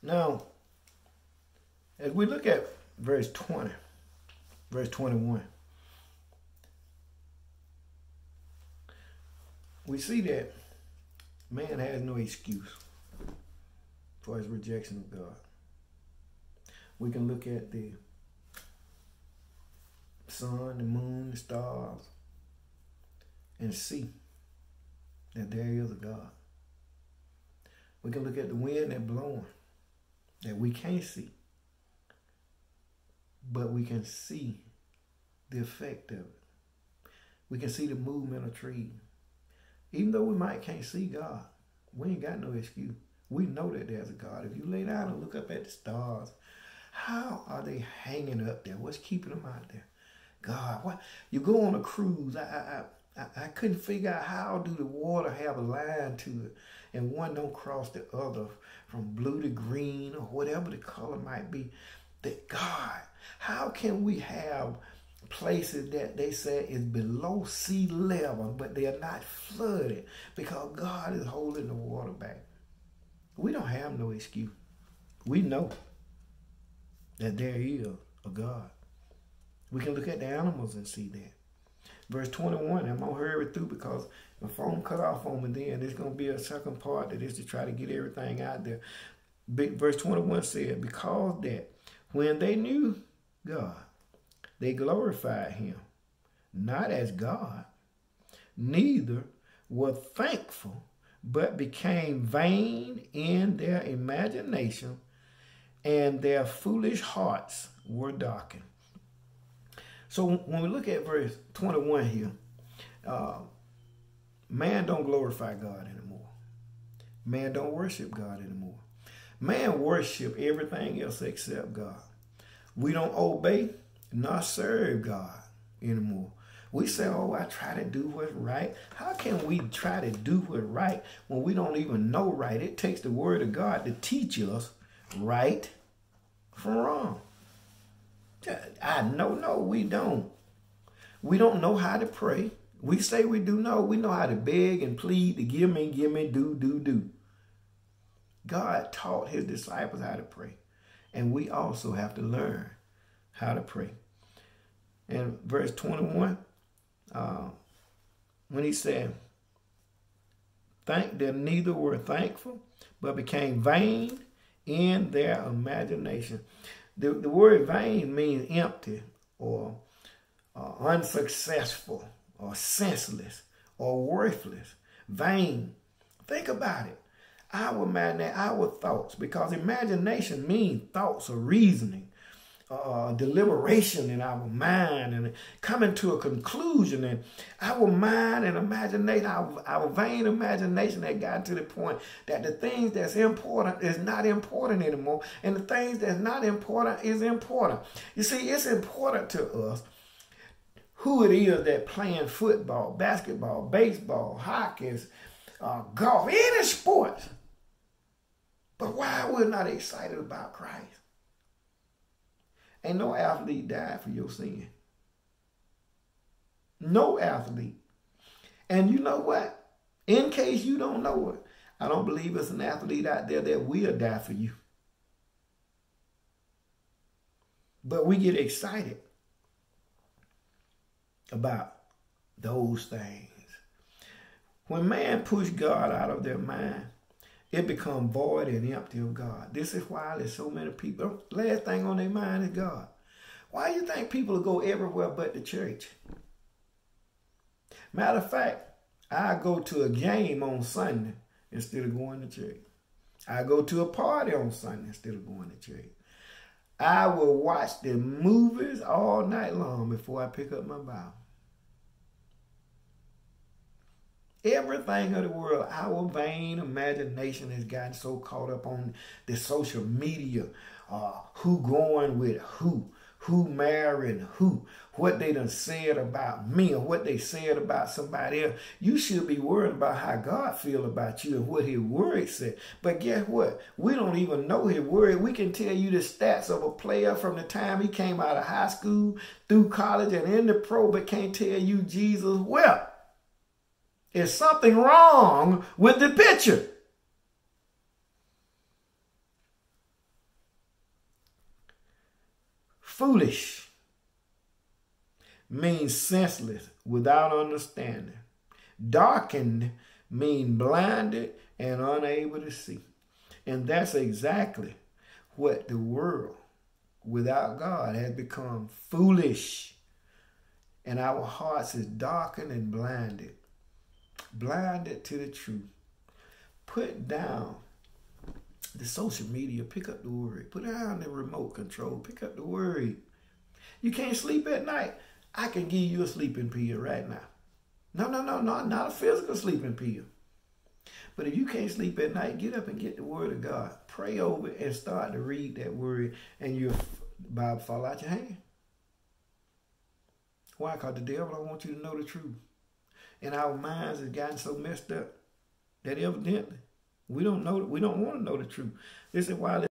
Now, as we look at verse 20, verse 21, we see that man has no excuse for his rejection of God. We can look at the sun, the moon, the stars, and see that there is a God. We can look at the wind that's blowing that we can't see, but we can see the effect of it. We can see the movement of trees. Even though we might can't see God, we ain't got no excuse. We know that there's a God. If you lay down and look up at the stars, how are they hanging up there? What's keeping them out there? God, what? You go on a cruise. I couldn't figure out how do the water have a line to it and one don't cross the other from blue to green or whatever the color might be. That God, how can we have places that they say is below sea level, but they are not flooded because God is holding the water back? We don't have no excuse. We know that there is a God. We can look at the animals and see that. Verse 21, I'm going to hurry through because the phone cut off on me then. There's going to be a second part that is to try to get everything out there. Verse 21 said, because that when they knew God, they glorified him, not as God, neither were thankful, but became vain in their imagination, and their foolish hearts were darkened. So when we look at verse 21 here, man don't glorify God anymore. Man don't worship God anymore. Man worship everything else except God. We don't obey nor serve God anymore. We say, oh, I try to do what's right. How can we try to do what's right when we don't even know right? It takes the word of God to teach us right from wrong. No, we don't. We don't know how to pray. We say we do know. We know how to beg and plead to give me, do. God taught his disciples how to pray. And we also have to learn how to pray. And verse 21, when he said, they neither were thankful, but became vain in their imagination. The word vain means empty or unsuccessful or senseless or worthless. Vain. Think about it. Our thoughts, because imagination means thoughts or reasoning, deliberation in our mind and coming to a conclusion. And our mind and imagination, our vain imagination had gotten to the point that the things that's important is not important anymore. And the things that's not important is important. You see, it's important to us who it is that playing football, basketball, baseball, hockey, golf, any sports. But why we're not excited about Christ? Ain't no athlete died for your sin. No athlete. And you know what? In case you don't know it, I don't believe it's an athlete out there that will die for you. But we get excited about those things. When man pushed God out of their mind, it becomes void and empty of God. This is why there's so many people. Last thing on their mind is God. Why do you think people will go everywhere but the church? Matter of fact, I go to a game on Sunday instead of going to church. I go to a party on Sunday instead of going to church. I will watch the movies all night long before I pick up my Bible. Everything of the world, our vain imagination has gotten so caught up on the social media, who going with who marrying who, what they done said about me or what they said about somebody else. You should be worried about how God feel about you and what his word said. But guess what? We don't even know his word. We can tell you the stats of a player from the time he came out of high school, through college, and in the pro, but can't tell you Jesus wept. Is something wrong with the picture? Foolish means senseless, without understanding. Darkened means blinded and unable to see. And that's exactly what the world without God has become. Foolish. And our hearts is darkened and blinded. Blinded to the truth. Put down the social media. Pick up the word. Put down the remote control. Pick up the word. You can't sleep at night. I can give you a sleeping pill right now. No, not a physical sleeping pill. But if you can't sleep at night, get up and get the word of God. Pray over it and start to read that word, and your Bible fall out your hand. Why? Because the devil don't want you to know the truth. And our minds have gotten so messed up that evidently we don't want to know the truth. This is why